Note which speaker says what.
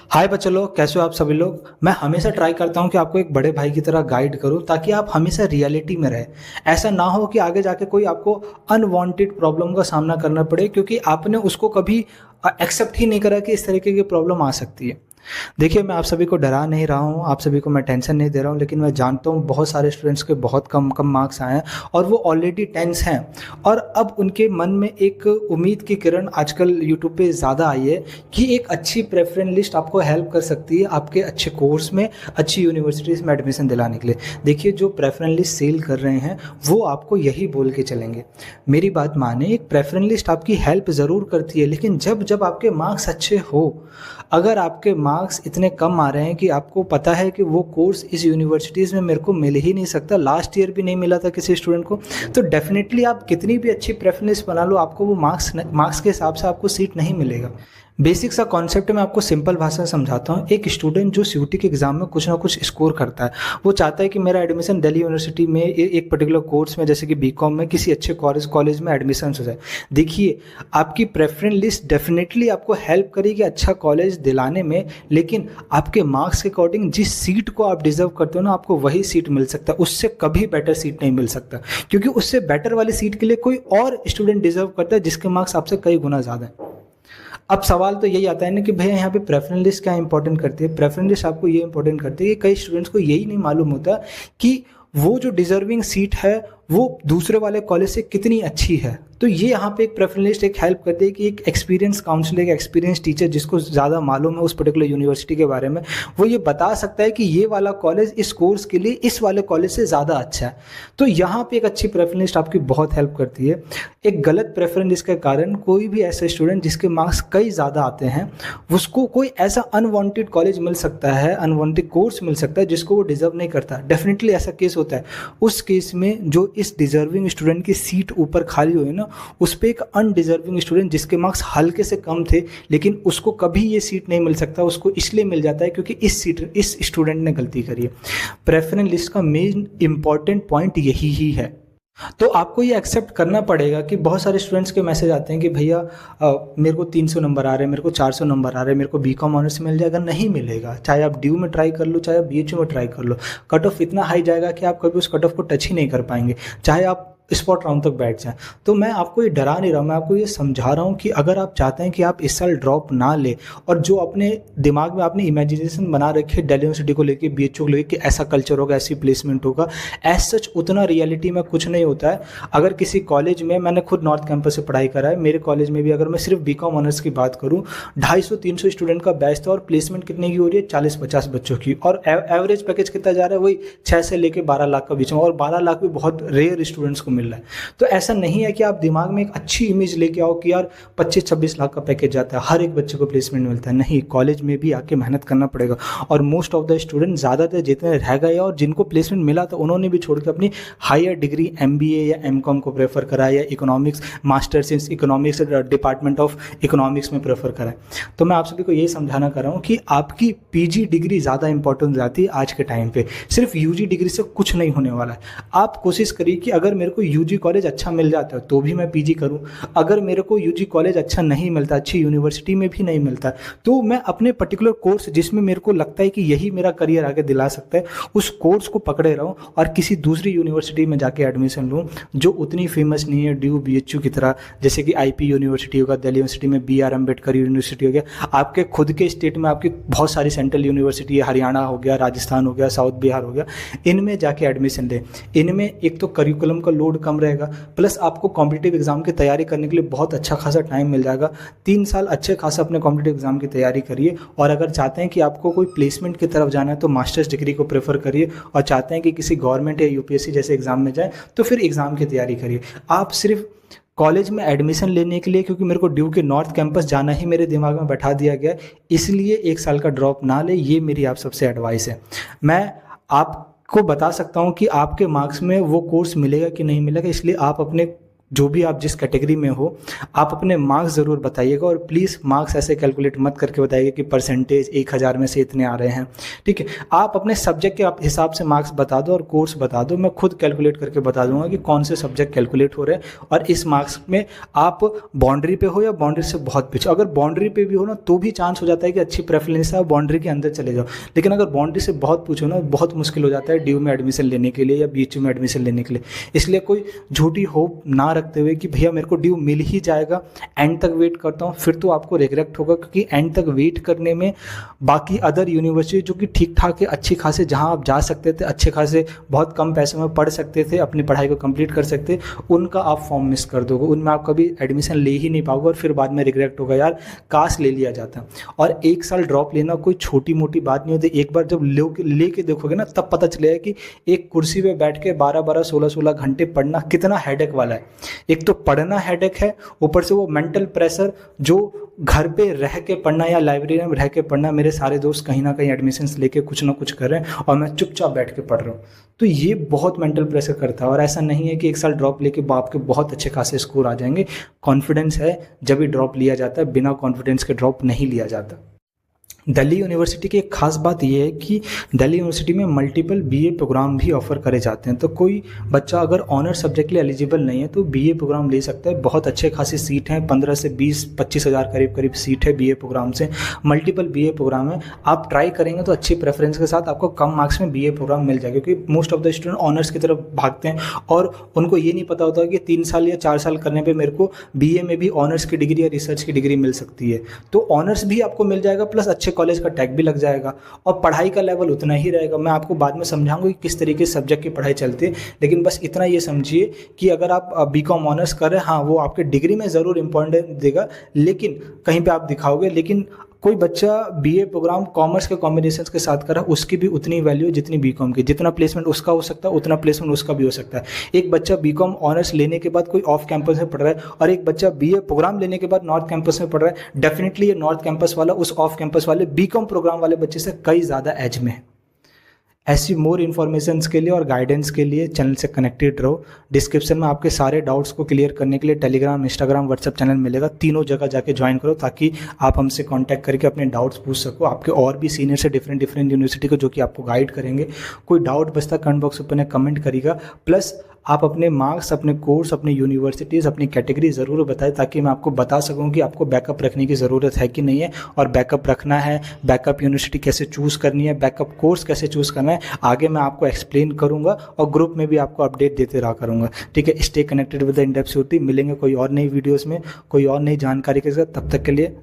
Speaker 1: हाय बच्चों लोग, कैसे हो आप सभी लोग। मैं हमेशा ट्राई करता हूं कि आपको एक बड़े भाई की तरह गाइड करूं ताकि आप हमेशा रियलिटी में रहें। ऐसा ना हो कि आगे जाके कोई आपको अनवांटेड प्रॉब्लम का सामना करना पड़े क्योंकि आपने उसको कभी एक्सेप्ट ही नहीं करा कि इस तरीके की प्रॉब्लम आ सकती है। देखिए, मैं आप सभी को डरा नहीं रहा हूँ, आप सभी को मैं टेंशन नहीं दे रहा हूँ, लेकिन मैं जानता हूँ बहुत सारे स्टूडेंट्स के बहुत कम कम मार्क्स आए हैं और वो ऑलरेडी टेंस हैं। और अब उनके मन में एक उम्मीद की किरण आजकल यूट्यूब पे ज़्यादा आई है कि एक अच्छी प्रेफरेंस लिस्ट आपको हेल्प कर सकती है आपके अच्छे कोर्स में, अच्छी यूनिवर्सिटीज़ में एडमिशन दिलाने के लिए। देखिए, जो प्रेफरेंस लिस्ट सेल कर रहे हैं वो आपको यही बोल के चलेंगे। मेरी बात माने, एक प्रेफरेंस लिस्ट आपकी हेल्प ज़रूर करती है, लेकिन जब जब आपके मार्क्स अच्छे हो, अगर आपके मार्क्स इतने कम आ रहे हैं कि आपको पता है कि वो कोर्स इस यूनिवर्सिटीज़ में मेरे को मिल ही नहीं सकता, लास्ट ईयर भी नहीं मिला था किसी स्टूडेंट को, तो डेफिनेटली आप कितनी भी अच्छी प्रेफरेंस बना लो, आपको वो मार्क्स के हिसाब से आपको सीट नहीं मिलेगा। बेसिक सा कॉन्सेप्ट मैं आपको सिंपल भाषा में समझाता हूँ। एक स्टूडेंट जो सीयूटी के एग्जाम में कुछ ना कुछ स्कोर करता है, वो चाहता है कि मेरा एडमिशन दिल्ली यूनिवर्सिटी में एक पर्टिकुलर कोर्स में, जैसे कि बीकॉम में, किसी अच्छे कॉलेज में एडमिशन हो जाए। देखिए, आपकी प्रेफरेंस लिस्ट डेफिनेटली आपको हेल्प करेगी अच्छा कॉलेज दिलाने में, लेकिन आपके मार्क्स के अकॉर्डिंग जिस सीट को आप डिजर्व करते हो ना, आपको वही सीट मिल सकता है। उससे कभी बेटर सीट नहीं मिल सकता, क्योंकि उससे बेटर वाली सीट के लिए कोई और स्टूडेंट डिजर्व करता है जिसके मार्क्स आपसे कई गुना ज़्यादा है। अब सवाल तो यही आता है ना कि भैया यहाँ पे प्रेफरेंस लिस्ट क्या इंपॉर्टेंट करती है। प्रेफरेंस लिस्ट आपको ये इंपॉर्टेंट करती है कि कई स्टूडेंट्स को यही नहीं मालूम होता कि वो जो डिजर्विंग सीट है वो दूसरे वाले कॉलेज से कितनी अच्छी है। तो ये यहाँ पे एक प्रेफरेंस लिस्ट एक हेल्प करती है कि एक एक्सपीरियंस काउंसलर, एक एक्सपीरियंस टीचर जिसको ज़्यादा मालूम है उस पर्टिकुलर यूनिवर्सिटी के बारे में, वो ये बता सकता है कि ये वाला कॉलेज इस कोर्स के लिए इस वाले कॉलेज से ज़्यादा अच्छा है। तो यहाँ पे एक अच्छी प्रेफरेंस लिस्ट आपकी बहुत हेल्प करती है। एक गलत प्रेफरेंस लिस्ट के कारण कोई भी ऐसा स्टूडेंट जिसके मार्क्स कई ज़्यादा आते हैं, उसको कोई ऐसा अनवांटेड कॉलेज मिल सकता है, अनवांटेड कोर्स मिल सकता है जिसको वो डिजर्व नहीं करता। डेफिनेटली ऐसा केस होता है। उस केस में जो इस डिजर्विंग स्टूडेंट की सीट ऊपर खाली हुई ना, उस पर एक अनडिजर्विंग स्टूडेंट जिसके मार्क्स हल्के से कम थे, लेकिन उसको कभी ये सीट नहीं मिल सकता। उसको इसलिए मिल जाता है क्योंकि इस स्टूडेंट ने गलती करी है। प्रेफरेंस लिस्ट का मेन इंपॉर्टेंट पॉइंट यही ही है। तो आपको ये एक्सेप्ट करना पड़ेगा कि बहुत सारे स्टूडेंट्स के मैसेज आते हैं कि भैया मेरे को 300 नंबर आ रहे हैं, मेरे को 400 नंबर आ रहे हैं, मेरे को बीकॉम ऑनर्स मिल जाएगा। नहीं मिलेगा। चाहे आप ड्यू में ट्राई कर लो, चाहे आप बीएचयू में ट्राई कर लो, कट ऑफ इतना हाई जाएगा कि आप कभी उस कट ऑफ को टच ही नहीं कर पाएंगे, चाहे आप स्पॉट राउंड तक बैठ जाएं। तो मैं आपको ये डरा नहीं रहा हूँ, मैं आपको ये समझा रहा हूँ कि अगर आप चाहते हैं कि आप इस साल ड्रॉप ना ले, और जो अपने दिमाग में आपने इमेजिनेशन बना रखी है दिल्ली यूनिवर्सिटी को लेकर, बीएचयू को लेकर कि ऐसा कल्चर होगा, ऐसी प्लेसमेंट होगा, एज सच उतना रियलिटी में कुछ नहीं होता है। अगर किसी कॉलेज में, मैंने खुद नॉर्थ कैंपस से पढ़ाई करा है, मेरे कॉलेज में भी अगर मैं सिर्फ बीकॉम ऑनर्स की बात करूँ, 250-300 स्टूडेंट का बैच था और प्लेसमेंट कितने की हो रही है, 40-50 बच्चों की, और एवरेज पैकेज कितना जा रहा है, वही 6 से लेकर 12 लाख का बीच में, और 12 लाख भी बहुत रेयर स्टूडेंट्स को मिल रहा है। तो ऐसा नहीं है कि आप दिमाग में एक अच्छी इमेज लेके आओ कि यार 25-26 लाख का पैकेज जाता है, हर एक बच्चे को प्लेसमेंट मिलता है। नहीं, कॉलेज में भी आके मेहनत करना पड़ेगा। और मोस्ट ऑफ द स्टूडेंट, ज़्यादातर जितने रह गए और जिनको प्लेसमेंट मिला था, उन्होंने भी छोड़ के अपनी हायर डिग्री एमबीए या एमकॉम को प्रेफर करा, या economics, masters in economics, department of economics में प्रेफर करा। तो मैं आप सभी को यही समझाना कर रहा हूँ कि आपकी पीजी डिग्री ज़्यादा इंपॉर्टेंट हो जाती है आज के टाइम पे। सिर्फ यूजी डिग्री से कुछ नहीं होने वाला है। आप कोशिश करिए कि अगर मेरे को यूजी कॉलेज अच्छा मिल जाता है तो भी मैं पीजी करूं, अगर मेरे को यूजी कॉलेज अच्छा नहीं मिलता, अच्छी यूनिवर्सिटी में भी नहीं मिलता, तो मैं अपने पर्टिकुलर कोर्स जिसमें मेरे को लगता है कि यही मेरा करियर आगे दिला सकता है, उस कोर्स को पकड़े रहूं और किसी दूसरी यूनिवर्सिटी में जाके एडमिशन लूं जो उतनी फेमस नहीं है ड्यू बीएचयू की तरह, जैसे कि आईपी यूनिवर्सिटी होगा, दिल्ली यूनिवर्सिटी में बी आर अम्बेडकर यूनिवर्सिटी हो गया। आपके खुद के स्टेट में आपकी बहुत सारी सेंट्रल यूनिवर्सिटी है, हरियाणा हो गया, राजस्थान हो गया, साउथ बिहार हो गया, इनमें जाके एडमिशन लें। इनमें एक तो करिकुलम का लोड कम रहेगा, प्लस आपको कॉम्पिटिटिव एग्जाम की तैयारी करने के लिए बहुत अच्छा खासा टाइम मिल जाएगा। 3 साल अच्छे खासा अपने कॉम्पिटिटिव एग्जाम की तैयारी करिए, और अगर चाहते हैं कि आपको कोई प्लेसमेंट की तरफ जाना है तो मास्टर्स डिग्री को प्रेफर करिए, और चाहते हैं कि किसी गवर्नमेंट या यूपीएससी जैसे एग्जाम में जाए तो फिर एग्जाम की तैयारी करिए। आप सिर्फ कॉलेज में एडमिशन लेने के लिए, क्योंकि मेरे को ड्यू के नॉर्थ कैंपस जाना ही मेरे दिमाग में बैठा दिया गया, इसलिए 1 साल का ड्रॉप ना ले, ये मेरी आप सबसे एडवाइस है। मैं आपको बता सकता हूँ कि आपके मार्क्स में वो कोर्स मिलेगा कि नहीं मिलेगा, इसलिए आप अपने जो भी आप जिस कैटेगरी में हो, आप अपने मार्क्स ज़रूर बताइएगा। और प्लीज़ मार्क्स ऐसे कैलकुलेट मत करके बताइएगा कि परसेंटेज 1000 में से इतने आ रहे हैं, ठीक है। आप अपने सब्जेक्ट के हिसाब से मार्क्स बता दो और कोर्स बता दो, मैं खुद कैलकुलेट करके बता दूंगा कि कौन से सब्जेक्ट कैलकुलेट हो रहे हैं और इस मार्क्स में आप बाउंड्री पे हो या बाउंड्री से बहुत पीछे। अगर बाउंड्री पे भी हो ना तो भी चांस हो जाता है कि अच्छी प्रेफरेंस है, बाउंड्री के अंदर चले जाओ। लेकिन अगर बाउंड्री से बहुत पूछो ना, बहुत मुश्किल हो जाता है ड्यू में एडमिशन लेने के लिए या बीच में एडमिशन लेने के लिए। इसलिए कोई झूठी होप ना रखते हुए कि भैया मेरे को ड्यू मिल ही जाएगा, एंड तक वेट करता हूँ, फिर तो आपको रिग्रेट होगा। क्योंकि एंड तक वेट करने में बाकी अदर यूनिवर्सिटी जो कि ठीक ठाक है, अच्छी खासे, जहाँ आप जा सकते थे, अच्छे खासे बहुत कम पैसे में पढ़ सकते थे, अपनी पढ़ाई को कंप्लीट कर सकते, उनका आप फॉर्म मिस कर दोगे, उनमें आप कभी एडमिशन ले ही नहीं पाओगे और फिर बाद में रिग्रेट होगा यार काश ले लिया जाता। और 1 साल ड्रॉप लेना कोई छोटी मोटी बात नहीं होती। एक बार जब ले के देखोगे ना तब पता चलेगा कि एक कुर्सी पे बैठ के 12-12, 16-16 घंटे पढ़ना कितना हेडेक वाला है। एक तो पढ़ना हेडेक है, ऊपर से वो मेंटल प्रेशर जो घर पे रह के पढ़ना या लाइब्रेरी में रह के पढ़ना। मेरे सारे दोस्त कहीं ना कहीं एडमिशन्स लेके कुछ ना कुछ कर रहे हैं और मैं चुपचाप बैठ के पढ़ रहा हूँ, तो ये बहुत मेंटल प्रेशर करता है। और ऐसा नहीं है कि 1 साल ड्रॉप लेके आपके बहुत अच्छे खासे स्कोर आ जाएंगे। कॉन्फिडेंस है जब भी ड्रॉप लिया जाता है, बिना कॉन्फिडेंस के ड्रॉप नहीं लिया जाता। दिल्ली यूनिवर्सिटी की एक खास बात यह है कि दिल्ली यूनिवर्सिटी में मल्टीपल बीए प्रोग्राम भी ऑफर करे जाते हैं। तो कोई बच्चा अगर ऑनर सब्जेक्ट के लिए एलिजिबल नहीं है तो बीए प्रोग्राम ले सकता है। बहुत अच्छे खासी सीट हैं, 15 से 20-25 हज़ार करीब सीट है बीए प्रोग्राम से। मल्टीपल बीए प्रोग्राम है, आप ट्राई करेंगे तो अच्छी प्रेफरेंस के साथ आपको कम मार्क्स में बीए प्रोग्राम मिल जाएगा। क्योंकि most of the student honours की तरफ भागते हैं और उनको ये नहीं पता होता कि 3 साल या 4 साल करने पर मेरे को बीए में भी ऑनर्स की डिग्री या रिसर्च की डिग्री मिल सकती है। तो ऑनर्स भी आपको मिल जाएगा, प्लस अच्छे कॉलेज का टैग भी लग जाएगा और पढ़ाई का लेवल उतना ही रहेगा। मैं आपको बाद में समझाऊंगा कि किस तरीके से सब्जेक्ट की पढ़ाई चलती है, लेकिन बस इतना ये समझिए कि अगर आप बीकॉम ऑनर्स कर रहे हैं, हाँ वो आपके डिग्री में ज़रूर इंपॉर्टेंस देगा, लेकिन कहीं पे आप दिखाओगे। लेकिन कोई बच्चा बीए प्रोग्राम कॉमर्स के कॉम्बिनेशन के साथ कर रहा है, उसकी भी उतनी वैल्यू जितनी बीकॉम की। जितना प्लेसमेंट उसका हो सकता है उतना प्लेसमेंट उसका भी हो सकता है। एक बच्चा बीकॉम ऑनर्स लेने के बाद कोई ऑफ कैंपस में पढ़ रहा है और एक बच्चा बीए प्रोग्राम लेने के बाद नॉर्थ कैंपस में पढ़ रहा है, डेफिनेटली ये नॉर्थ कैंपस वाला उस ऑफ कैंपस वाले बीकॉम प्रोग्राम वाले बच्चे से कई ज़्यादा एज में है। ऐसी मोर इन्फॉर्मेशन के लिए और गाइडेंस के लिए चैनल से कनेक्टेड रहो। डिस्क्रिप्शन में आपके सारे डाउट्स को क्लियर करने के लिए टेलीग्राम, इंस्टाग्राम, व्हाट्सएप चैनल मिलेगा। तीनों जगह जाके ज्वाइन करो ताकि आप हमसे कांटेक्ट करके अपने डाउट्स पूछ सको। आपके और भी सीनियर से डिफरेंट यूनिवर्सिटी को जो कि आपको गाइड करेंगे। कोई डाउट बचता कमेंट बॉक्स में कमेंट करिएगा। प्लस आप अपने मार्क्स, अपने कोर्स, अपनी यूनिवर्सिटीज़, अपनी कैटेगरी ज़रूर बताएं ताकि मैं आपको बता सकूं कि आपको बैकअप रखने की ज़रूरत है कि नहीं है, और बैकअप रखना है, बैकअप यूनिवर्सिटी कैसे चूज़ करनी है, बैकअप कोर्स कैसे चूज़ करना है, आगे मैं आपको एक्सप्लेन करूंगा और ग्रुप में भी आपको अपडेट देते रहा करूंगा। ठीक है, stay connected with the in-depth. मिलेंगे कोई और नई वीडियोज़ में कोई और नई जानकारी के साथ। तब तक के लिए